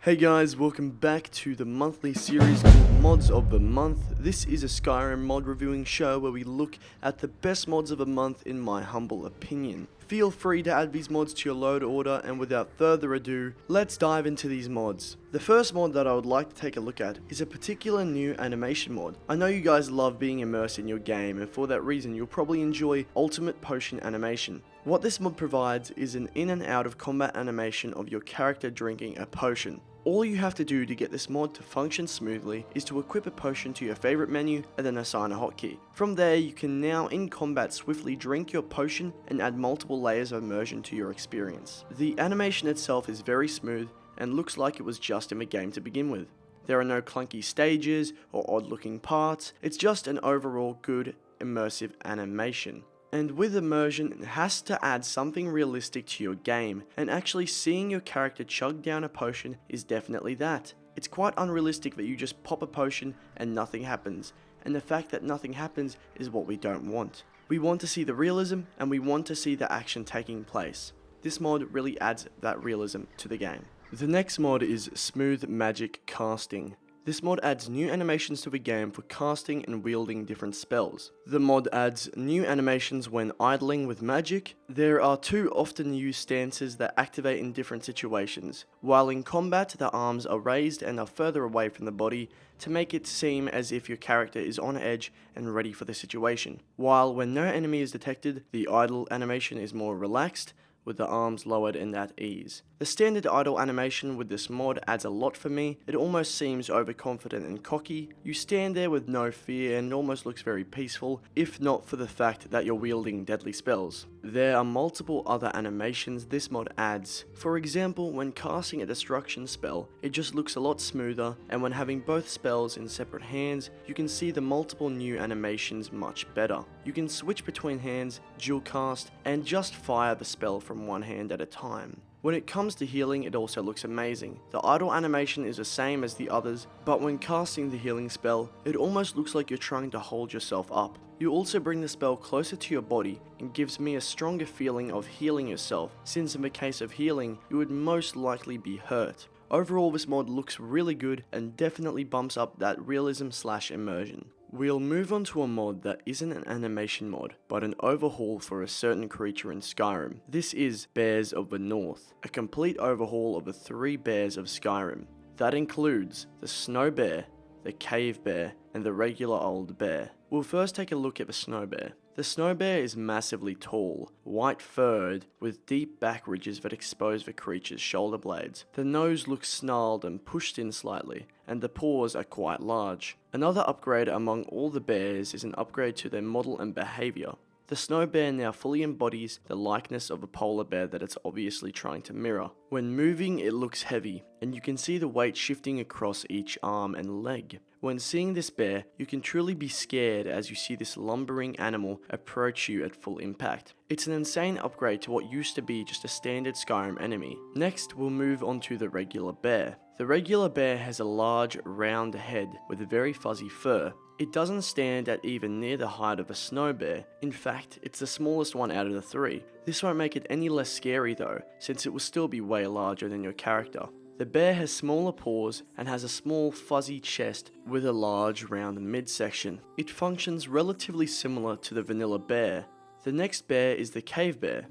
Hey guys, welcome back to the monthly series called Mods of the Month. This is a Skyrim mod reviewing show where we look at the best mods of the month in my humble opinion. Feel free to add these mods to your load order, and without further ado, let's dive into these mods. The first mod that I would like to take a look at is a particular new animation mod. I know you guys love being immersed in your game, and for that reason you'll probably enjoy Ultimate Potion Animation. What this mod provides is an in and out of combat animation of your character drinking a potion. All you have to do to get this mod to function smoothly is to equip a potion to your favorite menu and then assign a hotkey. From there, you can now in combat swiftly drink your potion and add multiple layers of immersion to your experience. The animation itself is very smooth and looks like it was just in the game to begin with. There are no clunky stages or odd looking parts, it's just an overall good immersive animation. And with immersion, it has to add something realistic to your game, and actually seeing your character chug down a potion is definitely that. It's quite unrealistic that you just pop a potion and nothing happens, and the fact that nothing happens is what we don't want. We want to see the realism, and we want to see the action taking place. This mod really adds that realism to the game. The next mod is Smooth Magic Casting. This mod adds new animations to the game for casting and wielding different spells. The mod adds new animations when idling with magic. There are two often used stances that activate in different situations. While in combat, the arms are raised and are further away from the body to make it seem as if your character is on edge and ready for the situation. While when no enemy is detected, the idle animation is more relaxed, with the arms lowered and at ease. The standard idle animation with this mod adds a lot for me. It almost seems overconfident and cocky. You stand there with no fear and it almost looks very peaceful, if not for the fact that you're wielding deadly spells. There are multiple other animations this mod adds. For example, when casting a destruction spell, it just looks a lot smoother, and when having both spells in separate hands, you can see the multiple new animations much better. You can switch between hands, dual cast, and just fire the spell from one hand at a time. When it comes to healing, it also looks amazing. The idle animation is the same as the others, but when casting the healing spell, it almost looks like you're trying to hold yourself up. You also bring the spell closer to your body and gives me a stronger feeling of healing yourself, since in the case of healing, you would most likely be hurt. Overall, this mod looks really good and definitely bumps up that realism/immersion. We'll move on to a mod that isn't an animation mod, but an overhaul for a certain creature in Skyrim. This is Bears of the North, a complete overhaul of the 3 bears of Skyrim. That includes the snow bear, the cave bear, and the regular old bear. We'll first take a look at the snow bear. The snow bear is massively tall, white-furred, with deep back ridges that expose the creature's shoulder blades. The nose looks snarled and pushed in slightly, and the paws are quite large. Another upgrade among all the bears is an upgrade to their model and behaviour. The snow bear now fully embodies the likeness of a polar bear that it's obviously trying to mirror. When moving, it looks heavy, and you can see the weight shifting across each arm and leg. When seeing this bear, you can truly be scared as you see this lumbering animal approach you at full impact. It's an insane upgrade to what used to be just a standard Skyrim enemy. Next, we'll move on to the regular bear. The regular bear has a large, round head with very fuzzy fur. It doesn't stand at even near the height of a snow bear. In fact, it's the smallest one out of the 3. This won't make it any less scary though, since it will still be way larger than your character. The bear has smaller paws and has a small fuzzy chest with a large round midsection. It functions relatively similar to the vanilla bear. The next bear is the cave bear.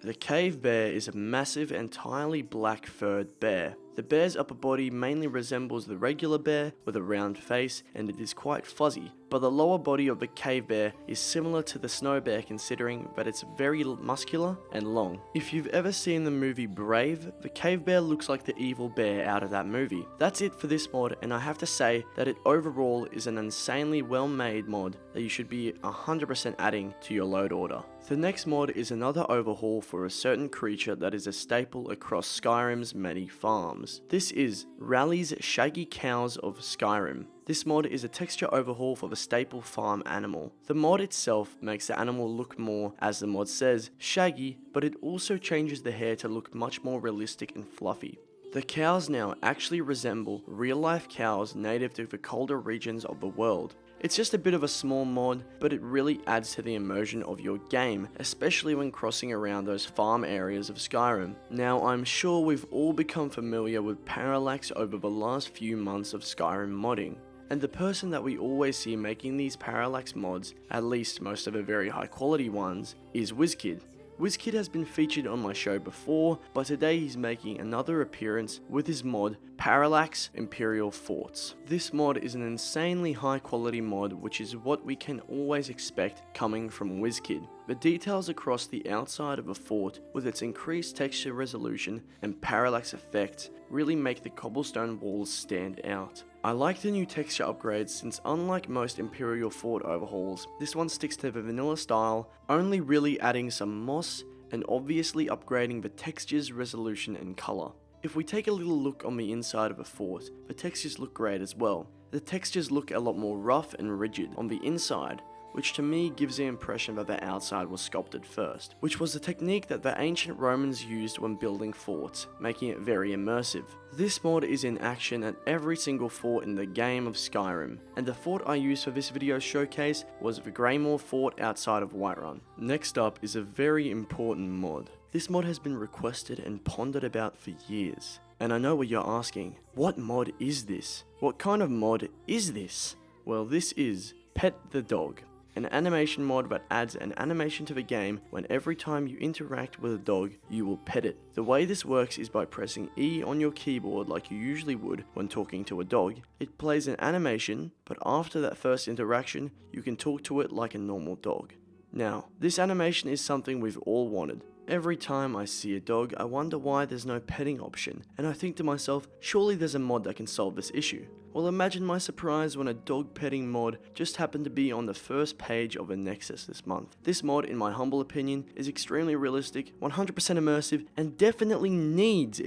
The cave bear is a massive, entirely black furred bear. The bear's upper body mainly resembles the regular bear with a round face, and it is quite fuzzy, but the lower body of the cave bear is similar to the snow bear, considering that it's very muscular and long. If you've ever seen the movie Brave, the cave bear looks like the evil bear out of that movie. That's it for this mod, and I have to say that it overall is an insanely well made mod that you should be 100% adding to your load order. The next mod is another overhaul for a certain creature that is a staple across Skyrim's many farms. This is Rally's Shaggy Cows of Skyrim. This mod is a texture overhaul for the staple farm animal. The mod itself makes the animal look more, as the mod says, shaggy, but it also changes the hair to look much more realistic and fluffy. The cows now actually resemble real-life cows native to the colder regions of the world. It's just a bit of a small mod, but it really adds to the immersion of your game, especially when crossing around those farm areas of Skyrim. Now, I'm sure we've all become familiar with Parallax over the last few months of Skyrim modding. And the person that we always see making these Parallax mods, at least most of the very high quality ones, is WizKid. WizKid has been featured on my show before, but today he's making another appearance with his mod, Parallax Imperial Forts. This mod is an insanely high quality mod, which is what we can always expect coming from WizKid. The details across the outside of a fort, with its increased texture resolution and parallax effects, really make the cobblestone walls stand out. I like the new texture upgrades since unlike most Imperial Fort overhauls, this one sticks to the vanilla style, only really adding some moss and obviously upgrading the textures, resolution and colour. If we take a little look on the inside of a fort, the textures look great as well. The textures look a lot more rough and rigid on the inside, which to me gives the impression that the outside was sculpted first, which was the technique that the ancient Romans used when building forts, making it very immersive. This mod is in action at every single fort in the game of Skyrim, and the fort I used for this video showcase was the Greymoor Fort outside of Whiterun. Next up is a very important mod. This mod has been requested and pondered about for years, and I know what you're asking, what mod is this? What kind of mod is this? Well, this is Pet the Dog. An animation mod that adds an animation to the game when every time you interact with a dog, you will pet it. The way this works is by pressing E on your keyboard like you usually would when talking to a dog. It plays an animation, but after that first interaction, you can talk to it like a normal dog. Now, this animation is something we've all wanted. Every time I see a dog, I wonder why there's no petting option, and I think to myself, surely there's a mod that can solve this issue. Well, imagine my surprise when a dog petting mod just happened to be on the first page of a Nexus this month. This mod, in my humble opinion, is extremely realistic, 100% immersive, and definitely needs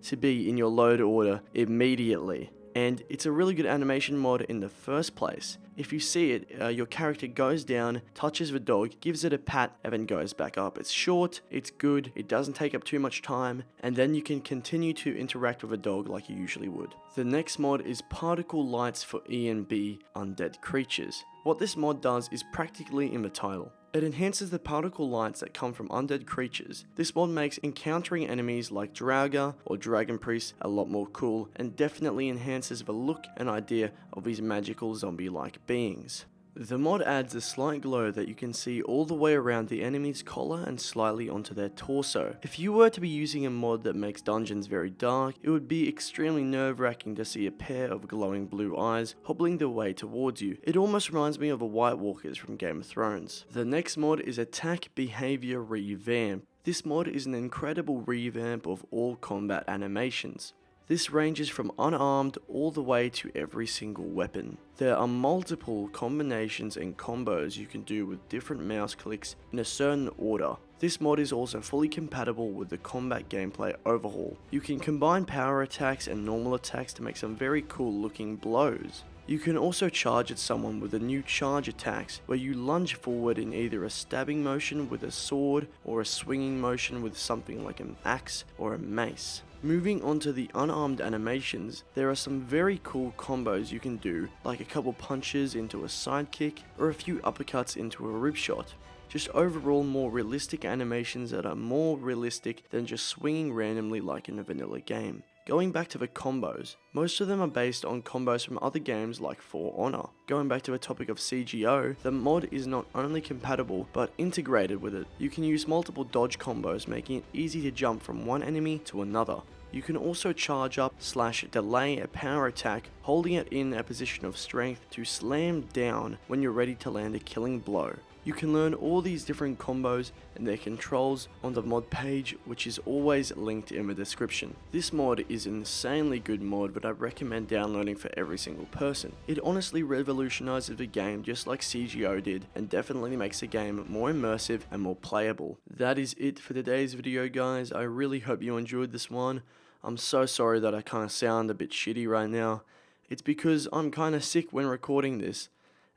to be in your load order immediately. And it's a really good animation mod in the first place. If you see it, your character goes down, touches the dog, gives it a pat, and then goes back up. It's short, it's good, it doesn't take up too much time, and then you can continue to interact with a dog like you usually would. The next mod is Particle Lights for ENB Undead Creatures. What this mod does is practically in the title. It enhances the particle lights that come from undead creatures. This mod makes encountering enemies like Draugr or Dragon Priest a lot more cool, and definitely enhances the look and idea of these magical zombie-like beings. The mod adds a slight glow that you can see all the way around the enemy's collar and slightly onto their torso. If you were to be using a mod that makes dungeons very dark, it would be extremely nerve-wracking to see a pair of glowing blue eyes hobbling their way towards you. It almost reminds me of the White Walkers from Game of Thrones. The next mod is Attack Behaviour Revamp. This mod is an incredible revamp of all combat animations. This ranges from unarmed all the way to every single weapon. There are multiple combinations and combos you can do with different mouse clicks in a certain order. This mod is also fully compatible with the combat gameplay overhaul. You can combine power attacks and normal attacks to make some very cool looking blows. You can also charge at someone with the new charge attacks, where you lunge forward in either a stabbing motion with a sword or a swinging motion with something like an axe or a mace. Moving on to the unarmed animations, there are some very cool combos you can do, like a couple punches into a sidekick or a few uppercuts into a rib shot. Just overall more realistic animations that are more realistic than just swinging randomly like in a vanilla game. Going back to the combos, most of them are based on combos from other games like For Honor. Going back to the topic of CGO, the mod is not only compatible but integrated with it. You can use multiple dodge combos, making it easy to jump from one enemy to another. You can also charge up / delay a power attack, holding it in a position of strength to slam down when you're ready to land a killing blow. You can learn all these different combos and their controls on the mod page, which is always linked in the description. This mod is an insanely good mod that I recommend downloading for every single person. It honestly revolutionizes the game just like CGO did, and definitely makes the game more immersive and more playable. That is it for today's video, guys. I really hope you enjoyed this one. I'm so sorry that I kind of sound a bit shitty right now. It's because I'm kind of sick when recording this.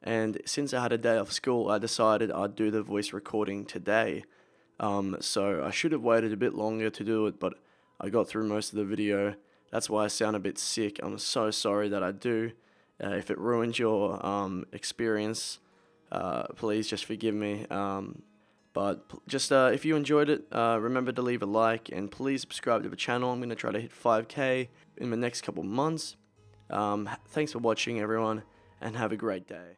And since I had a day off school, I decided I'd do the voice recording today. So I should have waited a bit longer to do it, but I got through most of the video. That's why I sound a bit sick. I'm so sorry that I do. If it ruined your experience, please just forgive me. But just if you enjoyed it, remember to leave a like and please subscribe to the channel. I'm going to try to hit 5K in the next couple months. Thanks for watching, everyone, and have a great day.